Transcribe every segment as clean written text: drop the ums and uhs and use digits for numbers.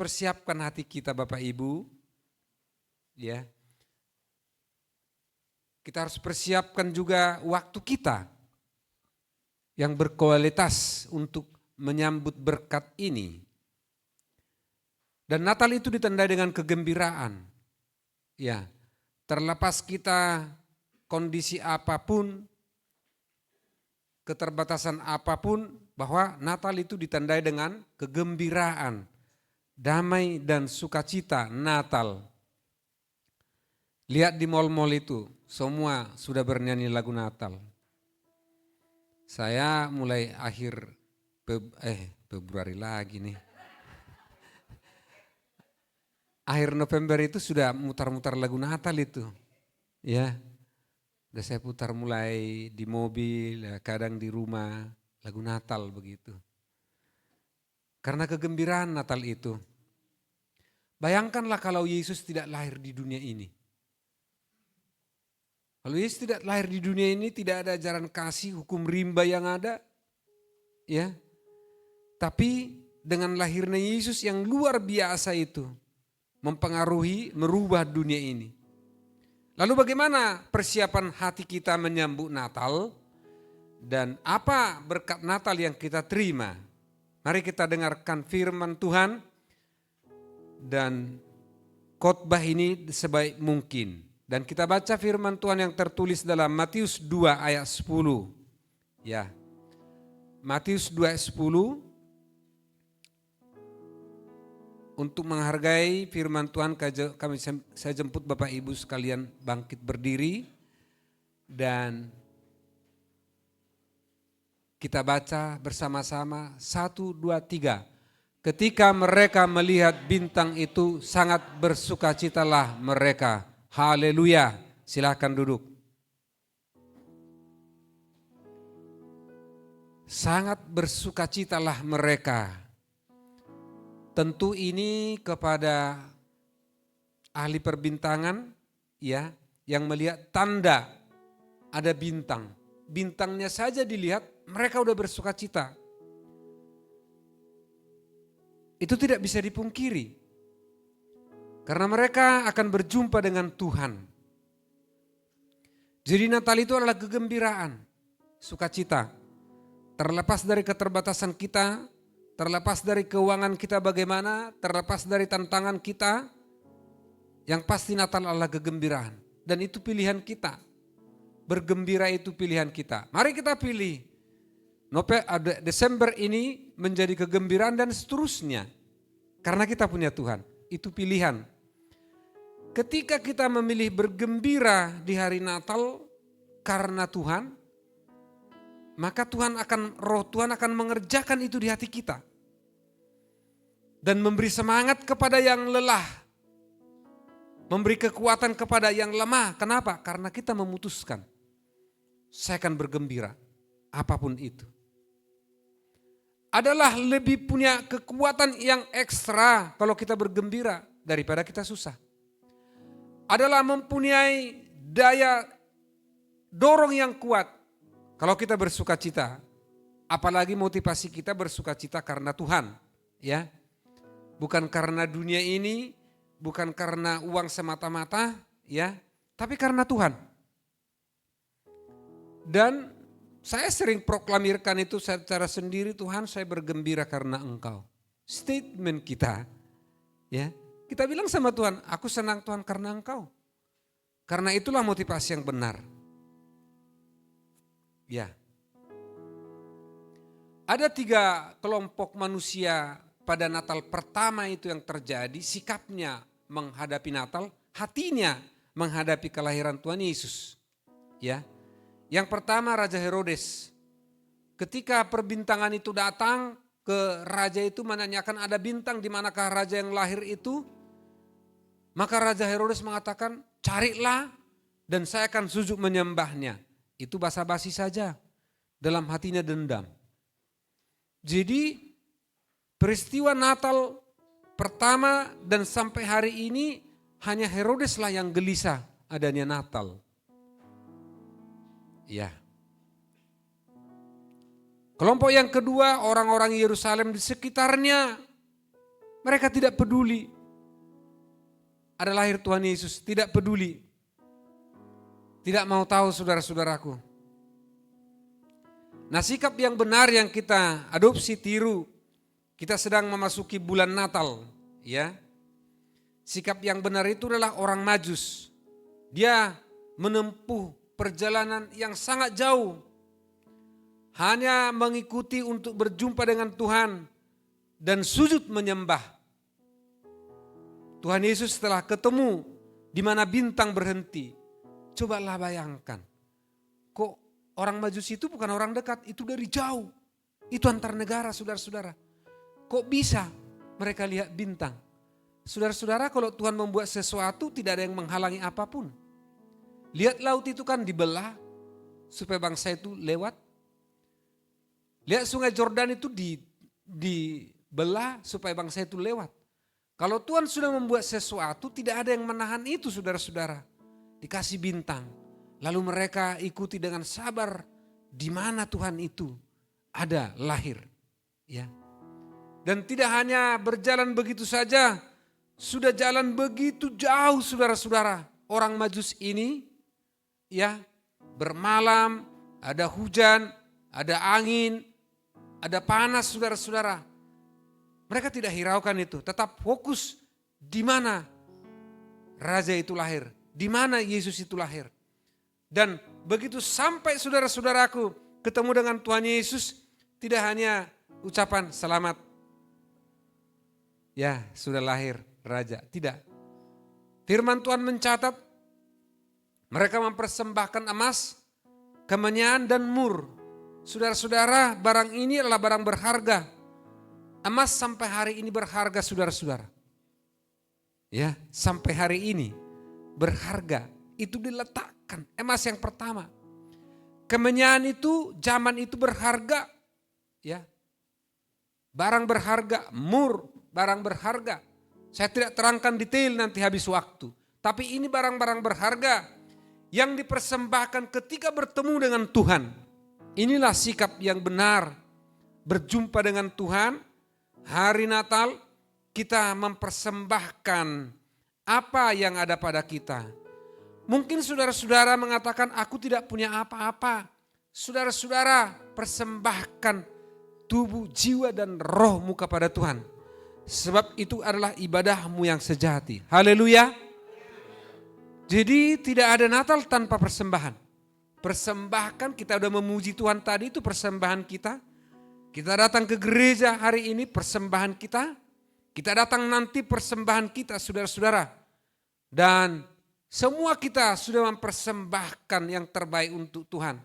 persiapkan hati kita Bapak Ibu. Ya. Kita harus persiapkan juga waktu kita yang berkualitas untuk menyambut berkat ini. Dan Natal itu ditandai dengan kegembiraan. Ya, terlepas kita kondisi apapun, keterbatasan apapun, bahwa Natal itu ditandai dengan kegembiraan, damai dan sukacita Natal. Lihat di mal-mal itu, semua sudah bernyanyi lagu Natal. Saya mulai akhir Februari lagi nih. Akhir November itu sudah mutar-mutar lagu Natal itu. Ya. Udah saya putar mulai di mobil, ya, kadang di rumah, lagu Natal begitu. Karena kegembiraan Natal itu. Bayangkanlah kalau Yesus tidak lahir di dunia ini. Kalau Yesus tidak lahir di dunia ini, tidak ada ajaran kasih, hukum rimba yang ada. Ya. Tapi dengan lahirnya Yesus yang luar biasa itu, mempengaruhi, merubah dunia ini. Lalu bagaimana persiapan hati kita menyambut Natal? Dan apa berkat Natal yang kita terima? Mari kita dengarkan firman Tuhan dan khotbah ini sebaik mungkin. Dan kita baca firman Tuhan yang tertulis dalam Matius 2 ayat 10. Ya. Matius 2 ayat 10. Untuk menghargai firman Tuhan, saya jemput Bapak Ibu sekalian bangkit berdiri dan kita baca bersama-sama 1, 2, 3. Ketika mereka melihat bintang itu sangat bersukacitalah mereka. Haleluya. Silakan duduk. Sangat bersukacitalah mereka. Tentu ini kepada ahli perbintangan ya yang melihat tanda ada bintang. Bintangnya saja dilihat mereka udah bersukacita. Itu tidak bisa dipungkiri. Karena mereka akan berjumpa dengan Tuhan. Jadi Natal itu adalah kegembiraan, sukacita. Terlepas dari keterbatasan kita, terlepas dari keuangan kita bagaimana, terlepas dari tantangan kita, yang pasti Natal adalah kegembiraan. Dan itu pilihan kita. Bergembira itu pilihan kita. Mari kita pilih. Desember ini menjadi kegembiraan dan seterusnya. Karena kita punya Tuhan. Itu pilihan. Ketika kita memilih bergembira di hari Natal karena Tuhan, maka roh Tuhan akan mengerjakan itu di hati kita. Dan memberi semangat kepada yang lelah. Memberi kekuatan kepada yang lemah. Kenapa? Karena kita memutuskan. Saya akan bergembira. Apapun itu. Adalah lebih punya kekuatan yang ekstra kalau kita bergembira daripada kita susah. Adalah mempunyai daya dorong yang kuat kalau kita bersukacita. Apalagi motivasi kita bersukacita karena Tuhan. Ya. Bukan karena dunia ini, bukan karena uang semata-mata, ya, tapi karena Tuhan. Dan saya sering proklamirkan itu secara sendiri, Tuhan saya bergembira karena Engkau. Statement kita, ya, kita bilang sama Tuhan, aku senang Tuhan karena Engkau. Karena itulah motivasi yang benar. Ya. Ada 3 kelompok manusia pada Natal pertama itu yang terjadi, sikapnya menghadapi Natal, hatinya menghadapi kelahiran Tuhan Yesus. Ya. Yang pertama Raja Herodes. Ketika perbintangan itu datang ke raja itu menanyakan ada bintang di manakah raja yang lahir itu, maka Raja Herodes mengatakan, carilah dan saya akan sujud menyembahnya. Itu basa-basi saja, dalam hatinya dendam. Jadi peristiwa Natal pertama dan sampai hari ini hanya Herodes lah yang gelisah adanya Natal. Ya. Kelompok yang kedua orang-orang Yerusalem di sekitarnya. Mereka tidak peduli. Ada lahir Tuhan Yesus, tidak peduli. Tidak mau tahu saudara-saudaraku. Nah, sikap yang benar yang kita adopsi tiru, kita sedang memasuki bulan Natal, ya. Sikap yang benar itu adalah orang Majus. Dia menempuh perjalanan yang sangat jauh. Hanya mengikuti untuk berjumpa dengan Tuhan dan sujud menyembah. Tuhan Yesus setelah ketemu di mana bintang berhenti. Cobalah bayangkan. Kok orang Majus itu bukan orang dekat, itu dari jauh. Itu antar negara, saudara-saudara. Kok bisa mereka lihat bintang? Saudara-saudara, kalau Tuhan membuat sesuatu tidak ada yang menghalangi apapun. Lihat laut itu kan dibelah supaya bangsa itu lewat. Lihat sungai Jordan itu dibelah supaya bangsa itu lewat. Kalau Tuhan sudah membuat sesuatu tidak ada yang menahan itu, saudara-saudara. Dikasih bintang. Lalu mereka ikuti dengan sabar di mana Tuhan itu ada lahir. Ya. Dan tidak hanya berjalan begitu saja, sudah jalan begitu jauh, saudara-saudara. Orang Majus ini ya bermalam, ada hujan, ada angin, ada panas, saudara-saudara. Mereka tidak hiraukan itu, tetap fokus di mana Raja itu lahir, di mana Yesus itu lahir. Dan begitu sampai saudara-saudaraku ketemu dengan Tuhan Yesus, tidak hanya ucapan selamat, ya sudah lahir Raja, tidak. Firman Tuhan mencatat mereka mempersembahkan emas, kemenyan dan mur. Saudara-saudara, barang ini adalah barang berharga. Emas sampai hari ini berharga, saudara-saudara. Ya, sampai hari ini berharga. Itu diletakkan emas yang pertama. Kemenyan itu zaman itu berharga. Ya. Barang berharga, mur barang berharga. Saya tidak terangkan detail, nanti habis waktu. Tapi ini barang-barang berharga yang dipersembahkan ketika bertemu dengan Tuhan. Inilah sikap yang benar. Berjumpa dengan Tuhan, hari Natal kita mempersembahkan apa yang ada pada kita. Mungkin saudara-saudara mengatakan aku tidak punya apa-apa. Saudara-saudara persembahkan tubuh, jiwa dan rohmu kepada Tuhan. Sebab itu adalah ibadahmu yang sejati. Haleluya. Jadi tidak ada Natal tanpa persembahan. Persembahkan, kita udah memuji Tuhan tadi, itu persembahan kita. Kita datang ke gereja hari ini, persembahan kita. Kita datang nanti, persembahan kita, saudara-saudara. Dan semua kita sudah mempersembahkan yang terbaik untuk Tuhan.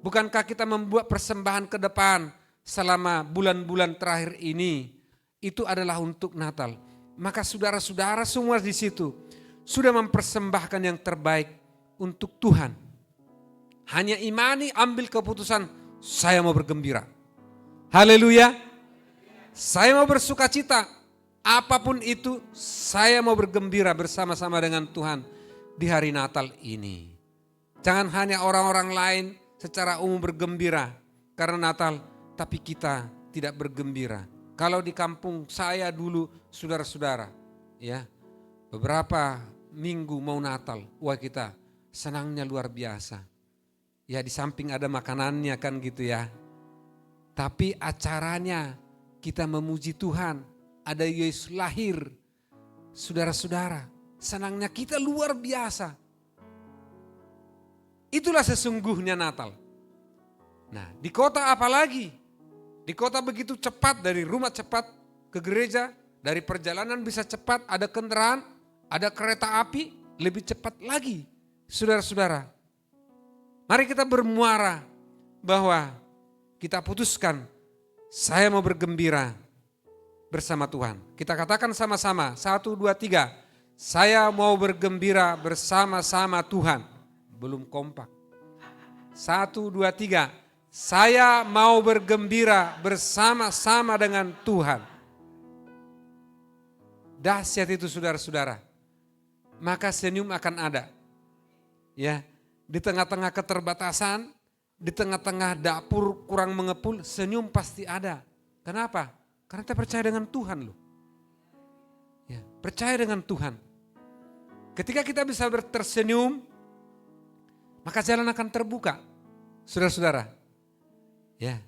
Bukankah kita membuat persembahan ke depan selama bulan-bulan terakhir ini? Itu adalah untuk Natal. Maka saudara-saudara semua di situ sudah mempersembahkan yang terbaik untuk Tuhan. Hanya imani, ambil keputusan, saya mau bergembira. Haleluya. Saya mau bersuka cita. Apapun itu, saya mau bergembira bersama-sama dengan Tuhan di hari Natal ini. Jangan hanya orang-orang lain secara umum bergembira karena Natal, tapi kita tidak bergembira. Kalau di kampung saya dulu, saudara-saudara, ya, beberapa minggu mau Natal, wah kita senangnya luar biasa. Ya di samping ada makanannya kan gitu ya. Tapi acaranya kita memuji Tuhan. Ada Yesus lahir. Saudara-saudara, senangnya kita luar biasa. Itulah sesungguhnya Natal. Nah, di kota apalagi? Di kota begitu cepat, dari rumah cepat ke gereja, dari perjalanan bisa cepat, ada kendaraan, ada kereta api, lebih cepat lagi. Saudara-saudara, mari kita bermuara bahwa kita putuskan, saya mau bergembira bersama Tuhan. Kita katakan sama-sama, 1, 2, 3. Saya mau bergembira bersama-sama Tuhan. Belum kompak. 1, 2, 3. Saya mau bergembira bersama-sama dengan Tuhan. Dahsyat itu saudara-saudara. Maka senyum akan ada. Ya, di tengah-tengah keterbatasan, di tengah-tengah dapur kurang mengepul, senyum pasti ada. Kenapa? Karena kita percaya dengan Tuhan loh. Percaya dengan Tuhan. Ketika kita bisa tersenyum, maka jalan akan terbuka. Saudara-saudara. Ya.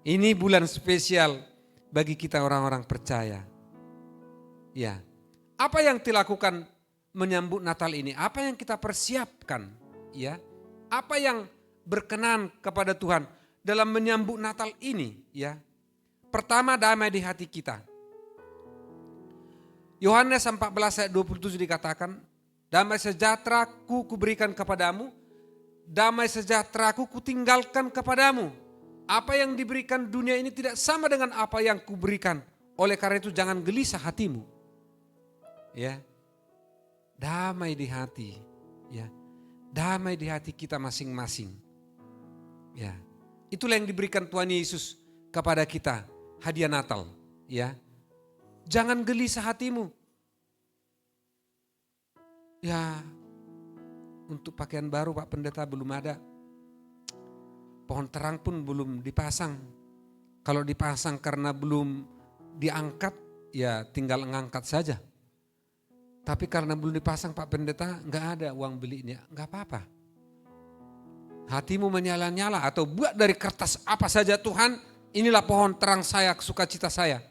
Ini bulan spesial bagi kita orang-orang percaya. Ya. Apa yang dilakukan menyambut Natal ini? Apa yang kita persiapkan? Ya. Apa yang berkenan kepada Tuhan dalam menyambut Natal ini? Ya. Pertama, damai di hati kita. Yohanes 14 ayat 27 dikatakan, damai sejahtera-Ku kuberikan kepadamu, damai sejahtera-Ku kutinggalkan kepadamu. Apa yang diberikan dunia ini tidak sama dengan apa yang kuberikan. Oleh karena itu jangan gelisah hatimu. Ya. Damai di hati, ya. Damai di hati kita masing-masing. Ya. Itulah yang diberikan Tuhan Yesus kepada kita, hadiah Natal, ya. Jangan gelisah hatimu. Ya, untuk pakaian baru Pak Pendeta belum ada. Pohon terang pun belum dipasang. Kalau dipasang karena belum diangkat, ya tinggal ngangkat saja. Tapi karena belum dipasang Pak Pendeta, enggak ada uang belinya, enggak apa-apa. Hatimu menyala-nyala atau buat dari kertas apa saja, Tuhan, inilah pohon terang saya, sukacita saya.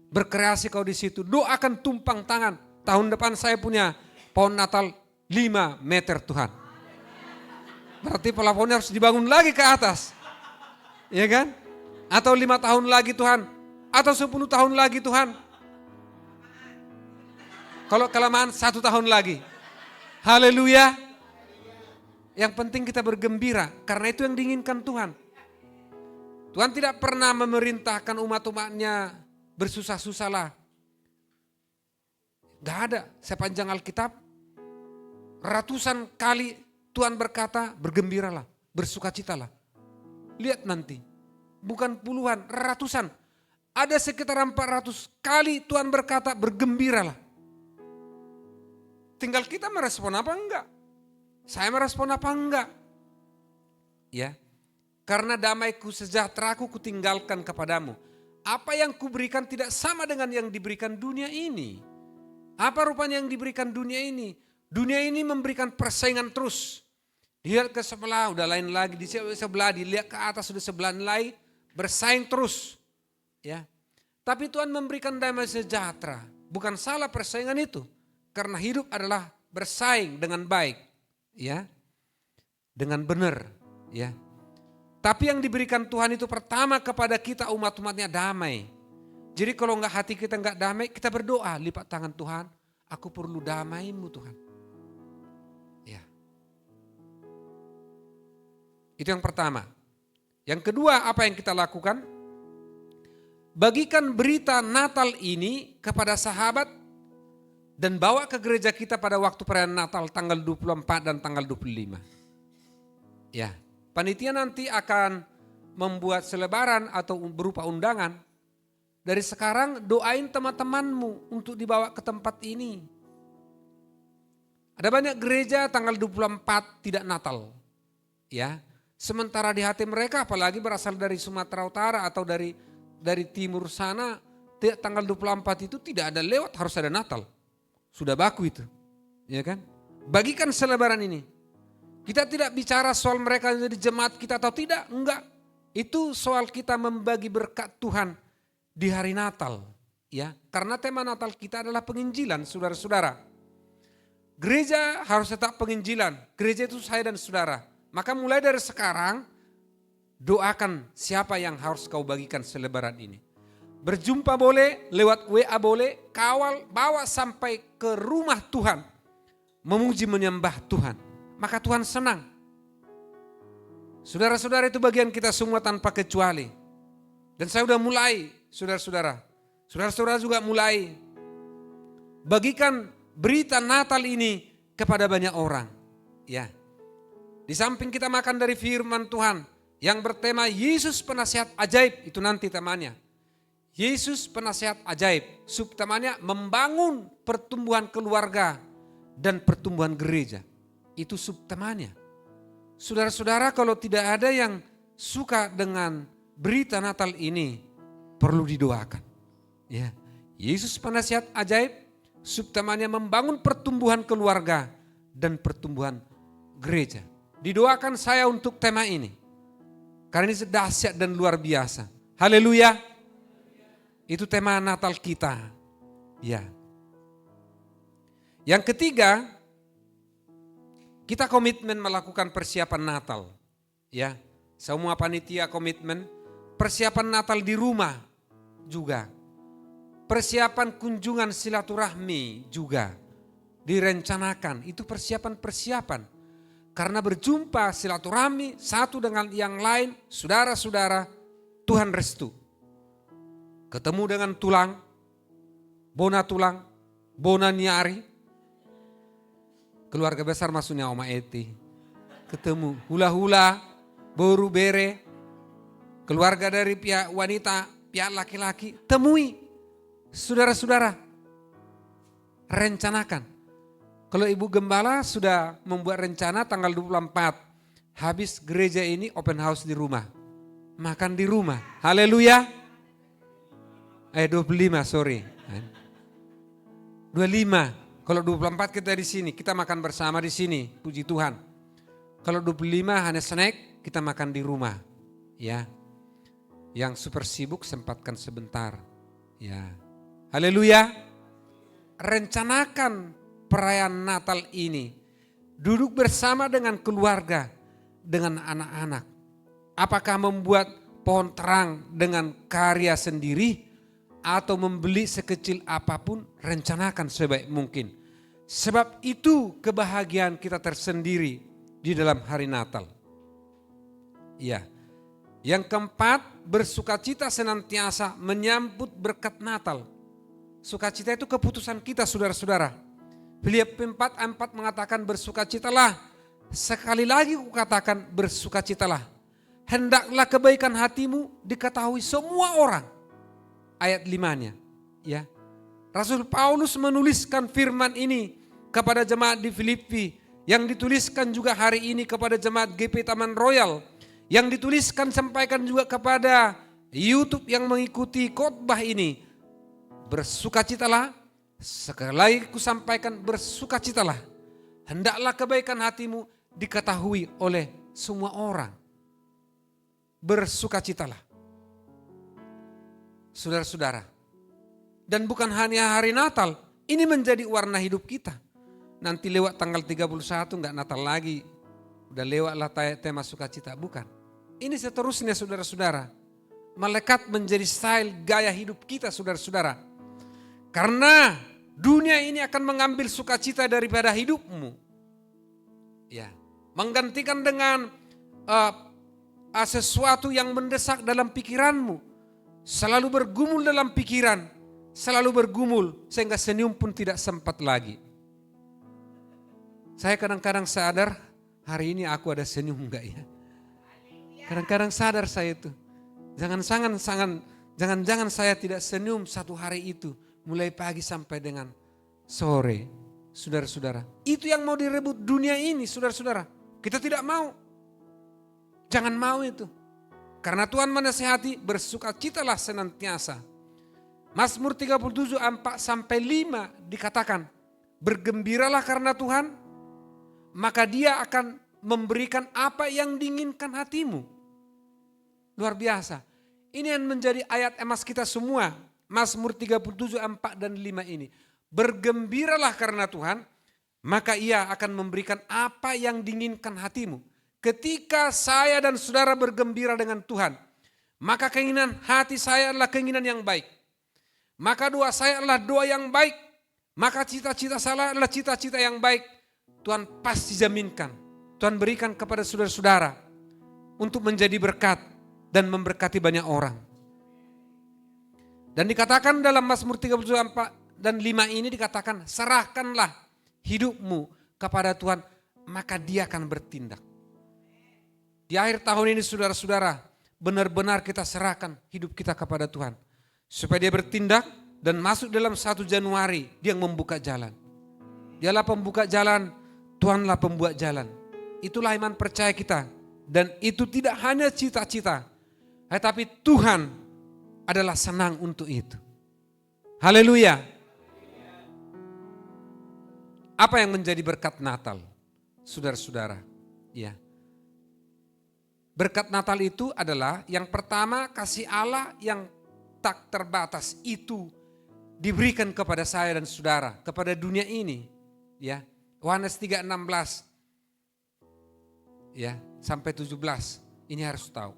Berkreasi kau di situ, doakan tumpang tangan. Tahun depan saya punya pohon Natal 5 meter Tuhan. Berarti pelafonnya harus dibangun lagi ke atas. Ya kan? Atau 5 tahun lagi Tuhan. Atau 10 tahun lagi Tuhan. Kalau kelamaan 1 tahun lagi. Haleluya. Yang penting kita bergembira. Karena itu yang diinginkan Tuhan. Tuhan tidak pernah memerintahkan umat-umatnya bersusah-susahlah. Gak ada. Sepanjang Alkitab. Ratusan kali Tuhan berkata bergembiralah. Bersukacitalah. Lihat nanti. Bukan puluhan, ratusan. Ada sekitar 400 kali Tuhan berkata bergembiralah. Tinggal kita merespon apa enggak. Saya merespon apa enggak. Ya. Karena damaiku sejahteraku kutinggalkan kepadamu. Apa yang kuberikan tidak sama dengan yang diberikan dunia ini. Apa rupanya yang diberikan dunia ini? Dunia ini memberikan persaingan terus. Dilihat ke sebelah, udah lain lagi. Di sebelah, dilihat ke atas, sudah sebelah lain. Bersaing terus. Ya. Tapi Tuhan memberikan damai sejahtera. Bukan salah persaingan itu. Karena hidup adalah bersaing dengan baik. Ya. Dengan benar. Ya. Tapi yang diberikan Tuhan itu pertama kepada kita umat-umatnya damai. Jadi kalau enggak hati kita enggak damai, kita berdoa, lipat tangan Tuhan, aku perlu damai-Mu Tuhan. Ya. Itu yang pertama. Yang kedua, apa yang kita lakukan? Bagikan berita Natal ini kepada sahabat dan bawa ke gereja kita pada waktu perayaan Natal tanggal 24 dan tanggal 25. Ya. Panitia nanti akan membuat selebaran atau berupa undangan. Dari sekarang doain teman-temanmu untuk dibawa ke tempat ini. Ada banyak gereja tanggal 24 tidak Natal. Ya. Sementara di hati mereka apalagi berasal dari Sumatera Utara atau dari timur sana, tanggal 24 itu tidak ada lewat, harus ada Natal. Sudah baku itu. Ya kan? Bagikan selebaran ini. Kita tidak bicara soal mereka jadi jemaat kita atau tidak, enggak. Itu soal kita membagi berkat Tuhan di hari Natal, ya. Karena tema Natal kita adalah penginjilan, saudara-saudara. Gereja harus tetap penginjilan. Gereja itu saya dan saudara. Maka mulai dari sekarang doakan siapa yang harus kau bagikan selebaran ini. Berjumpa boleh, lewat WA boleh, kawal bawa sampai ke rumah Tuhan. Memuji menyembah Tuhan. Maka Tuhan senang. Saudara-saudara, itu bagian kita semua tanpa kecuali. Dan saya sudah mulai, saudara-saudara. Saudara-saudara juga mulai. Bagikan berita Natal ini kepada banyak orang. Ya. Di samping kita makan dari firman Tuhan yang bertema Yesus penasihat ajaib, itu nanti temanya. Yesus penasihat ajaib, subtemanya membangun pertumbuhan keluarga dan pertumbuhan gereja. Itu subtemanya. Saudara-saudara, kalau tidak ada yang suka dengan berita Natal ini, perlu didoakan. Ya, Yesus penasihat ajaib, subtemanya membangun pertumbuhan keluarga dan pertumbuhan gereja. Didoakan saya untuk tema ini. Karena ini dahsyat dan luar biasa. Haleluya. Itu tema Natal kita. Ya. Yang ketiga, kita komitmen melakukan persiapan Natal. Ya. Semua panitia komitmen persiapan Natal di rumah juga. Persiapan kunjungan silaturahmi juga direncanakan. Itu persiapan-persiapan. Karena berjumpa silaturahmi satu dengan yang lain, saudara-saudara, Tuhan restu. Ketemu dengan tulang, bona niari. Keluarga besar maksudnya Oma Eti. Ketemu hula-hula, boru bere. Keluarga dari pihak wanita, pihak laki-laki, temui. Saudara-saudara, rencanakan. Kalau Ibu Gembala sudah membuat rencana tanggal 24, habis gereja ini open house di rumah. Makan di rumah. Haleluya. 25, sorry. 25. Kalau 24 kita di sini, kita makan bersama di sini, puji Tuhan. Kalau 25 hanya snack, kita makan di rumah. Ya. Yang super sibuk sempatkan sebentar. Ya. Haleluya. Rencanakan perayaan Natal ini. Duduk bersama dengan keluarga, dengan anak-anak. Apakah membuat pohon terang dengan karya sendiri atau membeli sekecil apapun, rencanakan sebaik mungkin. Sebab itu kebahagiaan kita tersendiri di dalam hari Natal. Ya. Yang keempat, bersukacita senantiasa menyambut berkat Natal. Sukacita itu keputusan kita, saudara-saudara. Filipi 4:4 mengatakan bersukacitalah. Sekali lagi kukatakan bersukacitalah. Hendaklah kebaikan hatimu diketahui semua orang. Ayat 5-nya. Ya. Rasul Paulus menuliskan firman ini kepada jemaat di Filipi. Yang dituliskan juga hari ini kepada jemaat GP Taman Royal. Yang dituliskan sampaikan juga kepada YouTube yang mengikuti khotbah ini. Bersukacitalah, sekali lagi ku sampaikan bersukacitalah. Hendaklah kebaikan hatimu diketahui oleh semua orang. Bersukacitalah. Saudara-saudara. Dan bukan hanya hari Natal, ini menjadi warna hidup kita. Nanti lewat tanggal 31 enggak Natal lagi. Udah lewatlah tema sukacita, bukan. Ini seterusnya saudara-saudara. Melekat menjadi style gaya hidup kita saudara-saudara. Karena dunia ini akan mengambil sukacita daripada hidupmu. Ya, menggantikan dengan sesuatu yang mendesak dalam pikiranmu. Selalu bergumul dalam pikiran, selalu bergumul sehingga senyum pun tidak sempat lagi. Saya kadang-kadang sadar hari ini aku ada senyum enggak ya? Kadang-kadang sadar saya itu. Jangan-jangan saya tidak senyum satu hari itu. Mulai pagi sampai dengan sore, saudara-saudara. Itu yang mau direbut dunia ini, saudara-saudara. Kita tidak mau. Jangan mau itu. Karena Tuhan menasihati, bersukacitalah senantiasa. Mazmur 37 4-5 dikatakan, bergembiralah karena Tuhan, maka Dia akan memberikan apa yang diinginkan hatimu. Luar biasa. Ini yang menjadi ayat emas kita semua. Mazmur 37, 4 dan 5 ini. Bergembiralah karena Tuhan, maka Ia akan memberikan apa yang diinginkan hatimu. Ketika saya dan saudara bergembira dengan Tuhan, maka keinginan hati saya adalah keinginan yang baik. Maka doa saya adalah doa yang baik. Maka cita-cita saya adalah cita-cita yang baik. Tuhan pasti jaminkan. Tuhan berikan kepada saudara-saudara untuk menjadi berkat dan memberkati banyak orang. Dan dikatakan dalam Mazmur 34 dan 5 ini dikatakan, serahkanlah hidupmu kepada Tuhan, maka Dia akan bertindak. Di akhir tahun ini saudara-saudara, benar-benar kita serahkan hidup kita kepada Tuhan. Supaya Dia bertindak dan masuk dalam 1 Januari, Dia yang membuka jalan. Dialah pembuka jalan, Tuhanlah pembuat jalan. Itulah iman percaya kita. Dan itu tidak hanya cita-cita, tetapi Tuhan adalah senang untuk itu. Haleluya. Apa yang menjadi berkat Natal? Saudara-saudara, ya. Berkat Natal itu adalah yang pertama, kasih Allah yang tak terbatas itu diberikan kepada saya dan saudara, kepada dunia ini, ya. Yohanes 3:16 ya, sampai 17. Ini harus tahu.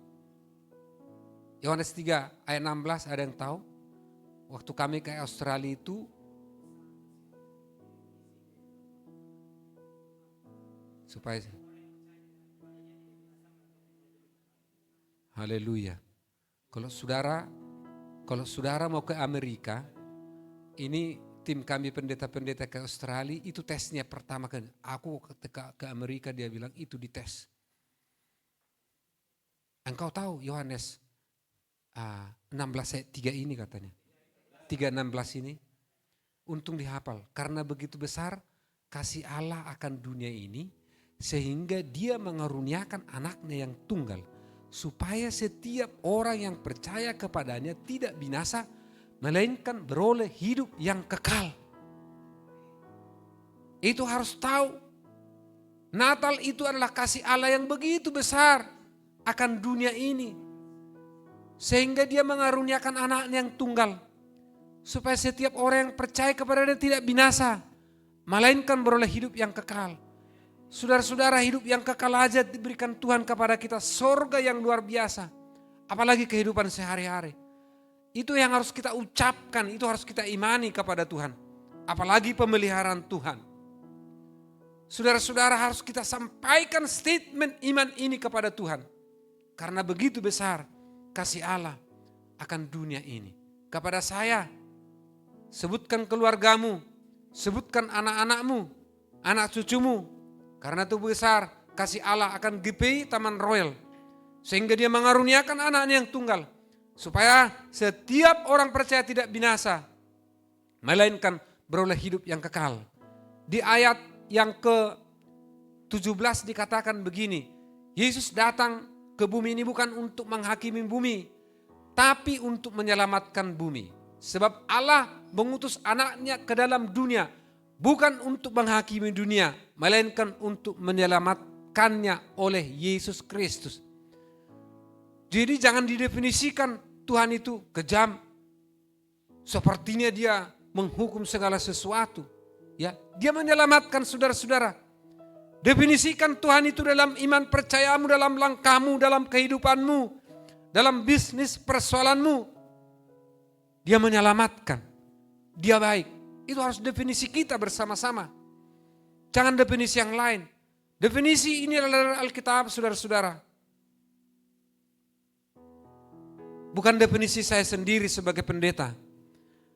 Yohanes 3 ayat 16, ada yang tahu? Waktu kami ke Australia itu supaya haleluya. Kalau saudara mau ke Amerika, ini tim kami pendeta-pendeta ke Australia, itu tesnya pertama kan. Aku ketika ke Amerika dia bilang itu dites. Engkau tahu Yohanes 16 ayat 3 ini katanya. 3:16 ini. Untung dihafal. Karena begitu besar kasih Allah akan dunia ini, sehingga dia mengaruniakan anaknya yang tunggal, supaya setiap orang yang percaya kepadanya tidak binasa, melainkan beroleh hidup yang kekal. Itu harus tahu. Natal itu adalah kasih Allah yang begitu besar akan dunia ini, sehingga dia mengaruniakan anaknya yang tunggal, supaya setiap orang yang percaya kepadanya tidak binasa, melainkan beroleh hidup yang kekal. Saudara-saudara, hidup yang kekal aja diberikan Tuhan kepada kita, sorga yang luar biasa. Apalagi kehidupan sehari-hari. Itu yang harus kita ucapkan, itu harus kita imani kepada Tuhan. Apalagi pemeliharaan Tuhan. Saudara-saudara, harus kita sampaikan statement iman ini kepada Tuhan. Karena begitu besar kasih Allah akan dunia ini. Kepada saya, sebutkan keluargamu, sebutkan anak-anakmu, anak cucumu. Karena itu besar kasih Allah akan GPI Taman Royal. Sehingga dia mengaruniakan anaknya yang tunggal. Supaya setiap orang percaya tidak binasa, melainkan beroleh hidup yang kekal. Di ayat yang ke-17 dikatakan begini. Yesus datang ke bumi ini bukan untuk menghakimi bumi, tapi untuk menyelamatkan bumi. Sebab Allah mengutus anaknya ke dalam dunia, bukan untuk menghakimi dunia, melainkan untuk menyelamatkannya oleh Yesus Kristus. Jadi jangan didefinisikan Tuhan itu kejam. Sepertinya dia menghukum segala sesuatu. Ya, dia menyelamatkan saudara-saudara. Definisikan Tuhan itu dalam iman percayamu, dalam langkahmu, dalam kehidupanmu, dalam bisnis persoalanmu. Dia menyelamatkan. Dia baik. Itu harus definisi kita bersama-sama. Jangan definisi yang lain. Definisi ini adalah Alkitab, saudara-saudara. Bukan definisi saya sendiri sebagai pendeta.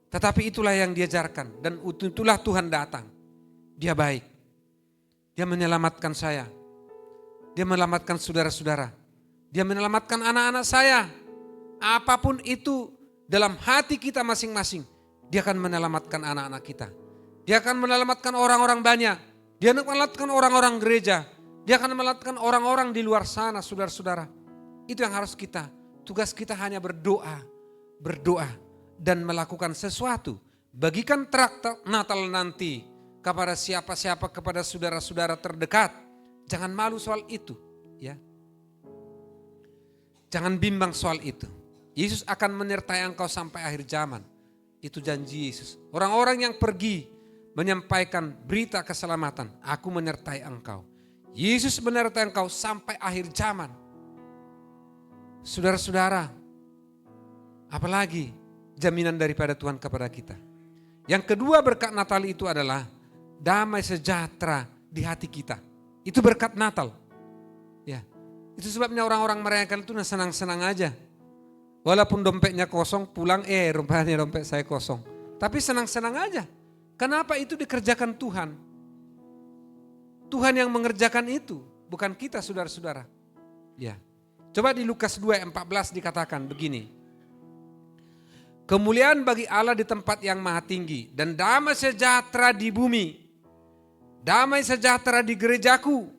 Tetapi itulah yang diajarkan. Dan itulah Tuhan datang. Dia baik. Dia menyelamatkan saya. Dia menyelamatkan saudara-saudara. Dia menyelamatkan anak-anak saya. Apapun itu dalam hati kita masing-masing. Dia akan menyelamatkan anak-anak kita. Dia akan menyelamatkan orang-orang banyak. Dia akan menyelamatkan orang-orang gereja. Dia akan menyelamatkan orang-orang di luar sana, saudara-saudara. Itu yang harus kita. Tugas kita hanya berdoa. Berdoa dan melakukan sesuatu. Bagikan traktat Natal nanti kepada siapa-siapa, kepada saudara-saudara terdekat. Jangan malu soal itu. Ya. Jangan bimbang soal itu. Yesus akan menyertai engkau sampai akhir zaman. Itu janji Yesus. Orang-orang yang pergi menyampaikan berita keselamatan. Aku menyertai engkau. Yesus menyertai engkau sampai akhir zaman. Saudara-saudara, apalagi jaminan daripada Tuhan kepada kita. Yang kedua berkat Natal itu adalah damai sejahtera di hati kita. Itu berkat Natal. Ya, itu sebabnya orang-orang merayakan itu senang-senang aja. Walaupun dompetnya kosong, pulang rupanya dompet saya kosong. Tapi senang-senang aja. Kenapa? Itu dikerjakan Tuhan. Tuhan yang mengerjakan itu, bukan kita, saudara-saudara. Ya. Coba di Lukas 2:14 dikatakan begini. Kemuliaan bagi Allah di tempat yang maha tinggi dan damai sejahtera di bumi. Damai sejahtera di gerejaku.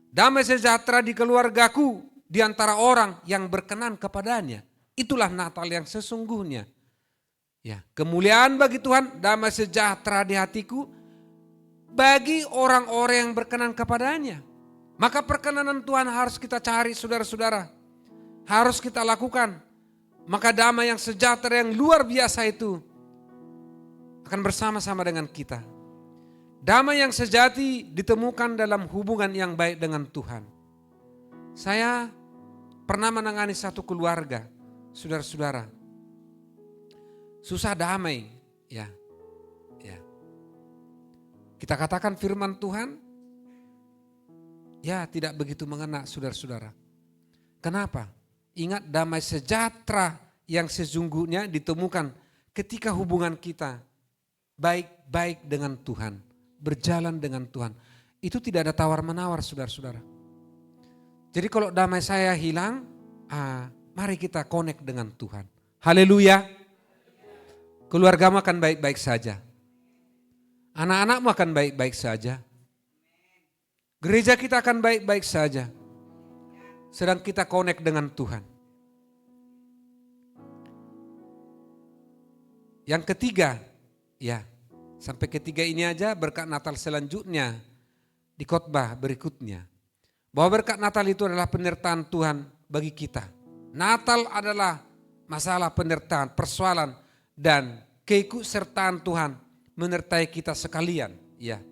Damai sejahtera di keluargaku, di antara orang yang berkenan kepadanya. Itulah Natal yang sesungguhnya. Ya, kemuliaan bagi Tuhan, damai sejahtera di hatiku bagi orang-orang yang berkenan kepadanya. Maka perkenanan Tuhan harus kita cari saudara-saudara. Harus kita lakukan. Maka damai yang sejahtera yang luar biasa itu akan bersama-sama dengan kita. Damai yang sejati ditemukan dalam hubungan yang baik dengan Tuhan. Saya pernah menangani satu keluarga, saudara-saudara. Susah damai, ya. Kita katakan firman Tuhan, ya tidak begitu mengena saudara-saudara. Kenapa? Ingat damai sejahtera yang sesungguhnya ditemukan ketika hubungan kita baik-baik dengan Tuhan, berjalan dengan Tuhan. Itu tidak ada tawar-menawar saudara-saudara. Jadi kalau damai saya hilang, mari kita connect dengan Tuhan. Haleluya. Keluargamu akan baik-baik saja. Anak-anakmu akan baik-baik saja. Gereja kita akan baik-baik saja. Sedang kita connect dengan Tuhan. Yang ketiga, ya, sampai ketiga ini aja berkat Natal selanjutnya di khotbah berikutnya. Bahwa berkat Natal itu adalah penyertaan Tuhan bagi kita. Natal adalah masalah penyertaan, persoalan dan keikutsertaan Tuhan menyertai kita sekalian, ya.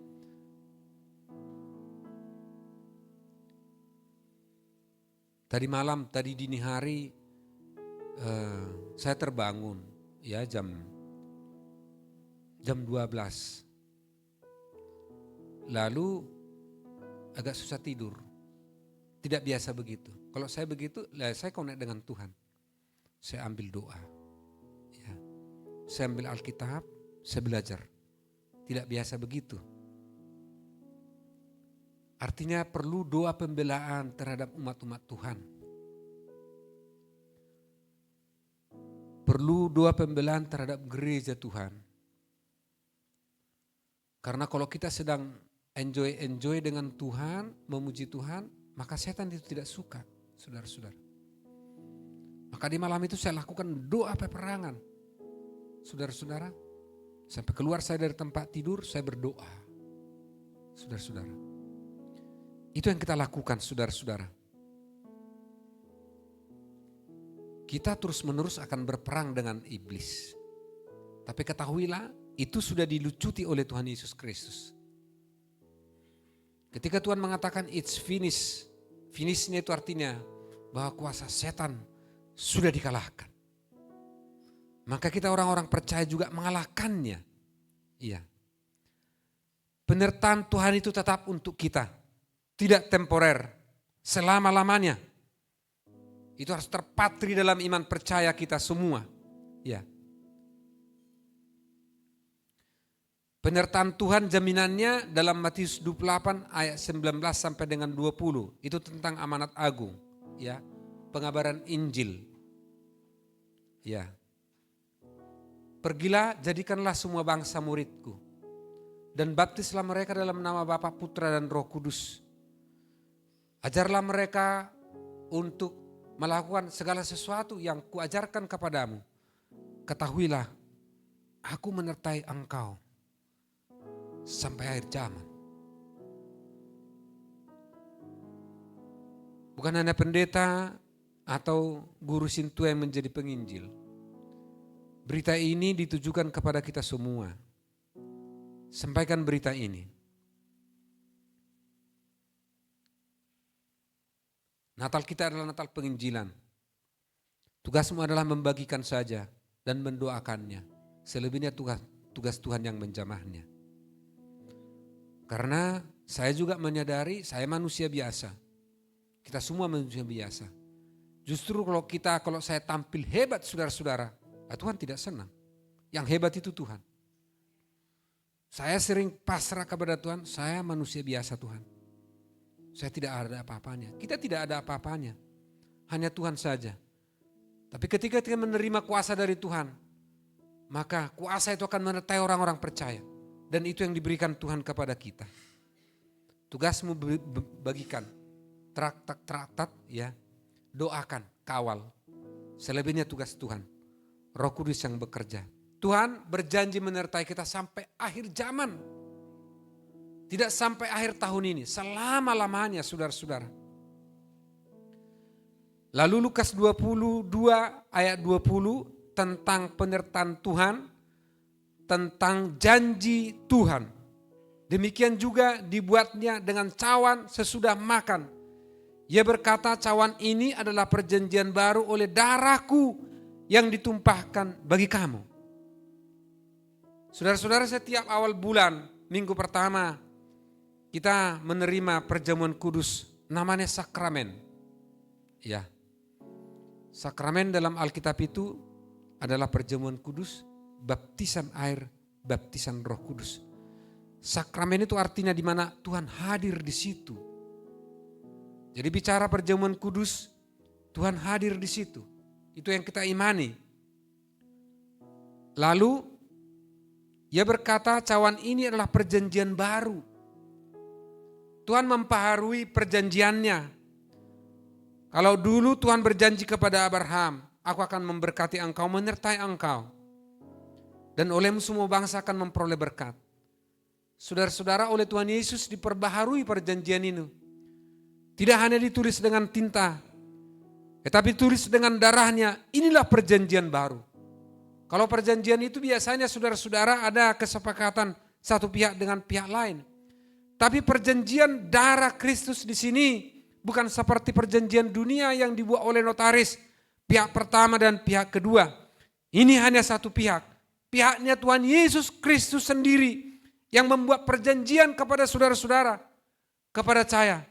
Tadi malam, tadi dini hari saya terbangun ya jam 12. Lalu agak susah tidur. Tidak biasa begitu. Kalau saya begitu, saya connect dengan Tuhan. Saya ambil doa. Ya. Saya ambil Alkitab, saya belajar. Tidak biasa begitu. Artinya perlu doa pembelaan terhadap umat-umat Tuhan. Perlu doa pembelaan terhadap gereja Tuhan. Karena kalau kita sedang enjoy dengan Tuhan, memuji Tuhan, maka setan itu tidak suka, saudara-saudara. Maka di malam itu saya lakukan doa peperangan. Saudara-saudara, sampai keluar saya dari tempat tidur, saya berdoa. Saudara-saudara. Itu yang kita lakukan, saudara-saudara. Kita terus-menerus akan berperang dengan iblis. Tapi ketahuilah, itu sudah dilucuti oleh Tuhan Yesus Kristus. Ketika Tuhan mengatakan it's finished. Finishnya itu artinya bahwa kuasa setan sudah dikalahkan. Maka kita orang-orang percaya juga mengalahkannya. Iya. Penyertaan Tuhan itu tetap untuk kita. Tidak temporer. Selama-lamanya. Itu harus terpatri dalam iman percaya kita semua. Ya. Penyertaan Tuhan jaminannya dalam Matius 28 ayat 19 sampai dengan 20. Itu tentang amanat agung. Ya. Pengabaran Injil. Ya. Pergilah, jadikanlah semua bangsa muridku. Dan baptislah mereka dalam nama Bapa, Putra dan Roh Kudus. Ajarlah mereka untuk melakukan segala sesuatu yang kuajarkan kepadamu. Ketahuilah, aku menyertai engkau sampai akhir zaman. Bukan hanya pendeta atau guru sintua yang menjadi penginjil. Berita ini ditujukan kepada kita semua. Sampaikan berita ini. Natal kita adalah Natal penginjilan. Tugasmu adalah membagikan saja dan mendoakannya. Selebihnya tugas Tuhan yang menjamahnya. Karena saya juga menyadari saya manusia biasa. Kita semua manusia biasa. Justru kalau saya tampil hebat saudara-saudara, Tuhan tidak senang. Yang hebat itu Tuhan. Saya sering pasrah kepada Tuhan, saya manusia biasa Tuhan. Saya tidak ada apa-apanya. Kita tidak ada apa-apanya. Hanya Tuhan saja. Tapi ketika kita menerima kuasa dari Tuhan, maka kuasa itu akan menyertai orang-orang percaya. Dan itu yang diberikan Tuhan kepada kita. Tugasmu bagikan. Traktat, ya. Doakan, kawal. Selebihnya tugas Tuhan. Roh Kudus yang bekerja. Tuhan berjanji menyertai kita sampai akhir zaman. Tidak sampai akhir tahun ini, selama-lamanya saudara-saudara. Lalu Lukas 22 ayat 20 tentang penyertaan Tuhan, tentang janji Tuhan. Demikian juga dibuatnya dengan cawan sesudah makan. Ia berkata, cawan ini adalah perjanjian baru oleh darahku yang ditumpahkan bagi kamu. Saudara-saudara, setiap awal bulan, minggu pertama, kita menerima perjamuan kudus, namanya sakramen. Ya, sakramen dalam Alkitab itu adalah perjamuan kudus, baptisan air, baptisan Roh Kudus. Sakramen itu artinya di mana Tuhan hadir di situ. Jadi bicara perjamuan kudus, Tuhan hadir di situ. Itu yang kita imani. Lalu ia berkata, cawan ini adalah perjanjian baru. Tuhan memperbaharui perjanjiannya. Kalau dulu Tuhan berjanji kepada Abraham, aku akan memberkati engkau, menyertai engkau. Dan olehmu semua bangsa akan memperoleh berkat. Saudara-saudara, oleh Tuhan Yesus diperbaharui perjanjian ini. Tidak hanya ditulis dengan tinta, tetapi tulis dengan darahnya. Inilah perjanjian baru. Kalau perjanjian itu biasanya saudara-saudara ada kesepakatan satu pihak dengan pihak lain. Tapi perjanjian darah Kristus di sini bukan seperti perjanjian dunia yang dibuat oleh notaris, pihak pertama dan pihak kedua. Ini hanya satu pihak. Pihaknya Tuhan Yesus Kristus sendiri yang membuat perjanjian kepada saudara-saudara, kepada saya.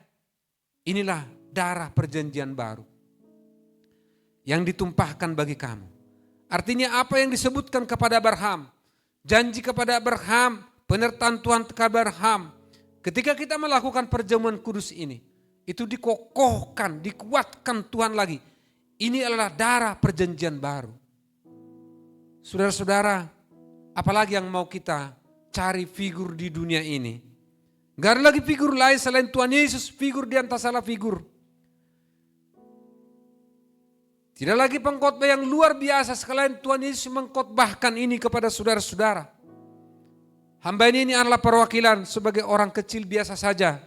Inilah darah perjanjian baru yang ditumpahkan bagi kamu. Artinya apa yang disebutkan kepada Abraham, janji kepada Abraham, penyertaan Tuhan kepada Abraham. Ketika kita melakukan perjamuan kudus ini, itu dikokohkan, dikuatkan Tuhan lagi. Ini adalah darah perjanjian baru. Saudara-saudara, apalagi yang mau kita cari figur di dunia ini? Gak ada lagi figur lain selain Tuhan Yesus, figur di antara salah figur. Tidak lagi pengkhotbah yang luar biasa sekalian Tuhan Yesus mengkhotbahkan ini kepada saudara-saudara. Hamba ini adalah perwakilan sebagai orang kecil biasa saja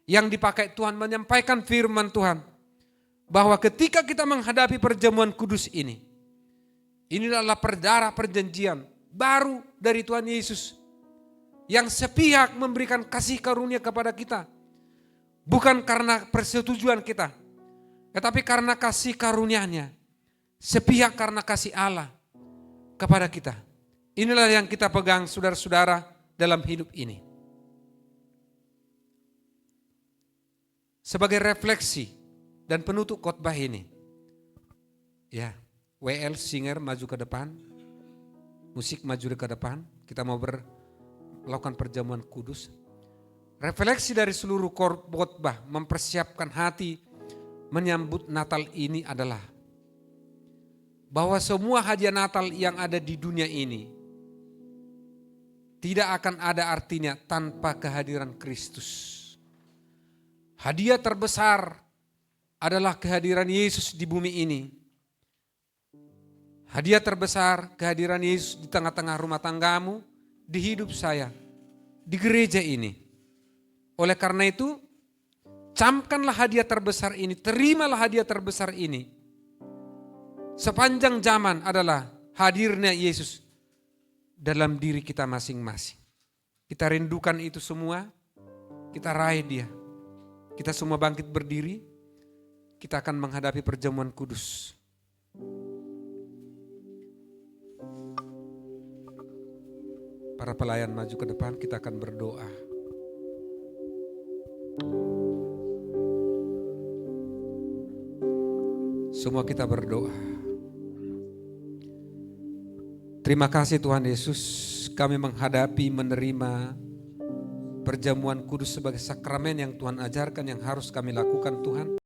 yang dipakai Tuhan menyampaikan firman Tuhan. Bahwa ketika kita menghadapi perjamuan kudus ini, inilah darah perjanjian baru dari Tuhan Yesus. Yang sepihak memberikan kasih karunia kepada kita. Bukan karena persetujuan kita. Tetapi karena kasih karunia-Nya. Sepihak karena kasih Allah kepada kita. Inilah yang kita pegang saudara-saudara dalam hidup ini. Sebagai refleksi dan penutup khotbah ini. Ya, WL Singer maju ke depan. Musik maju ke depan. Kita mau melakukan perjamuan kudus. Refleksi dari seluruh khotbah mempersiapkan hati menyambut Natal ini adalah bahwa semua hadiah Natal yang ada di dunia ini tidak akan ada artinya tanpa kehadiran Kristus. Hadiah terbesar adalah kehadiran Yesus di bumi ini. Hadiah terbesar kehadiran Yesus di tengah-tengah rumah tanggamu, di hidup saya, di gereja ini. Oleh karena itu, camkanlah hadiah terbesar ini, terimalah hadiah terbesar ini. Sepanjang zaman adalah hadirnya Yesus dalam diri kita masing-masing. Kita rindukan itu semua, kita raih Dia. Kita semua bangkit berdiri, kita akan menghadapi perjamuan kudus. Para pelayan maju ke depan, kita akan berdoa. Semua kita berdoa. Terima kasih Tuhan Yesus, kami menghadapi, menerima perjamuan kudus sebagai sakramen yang Tuhan ajarkan, yang harus kami lakukan Tuhan.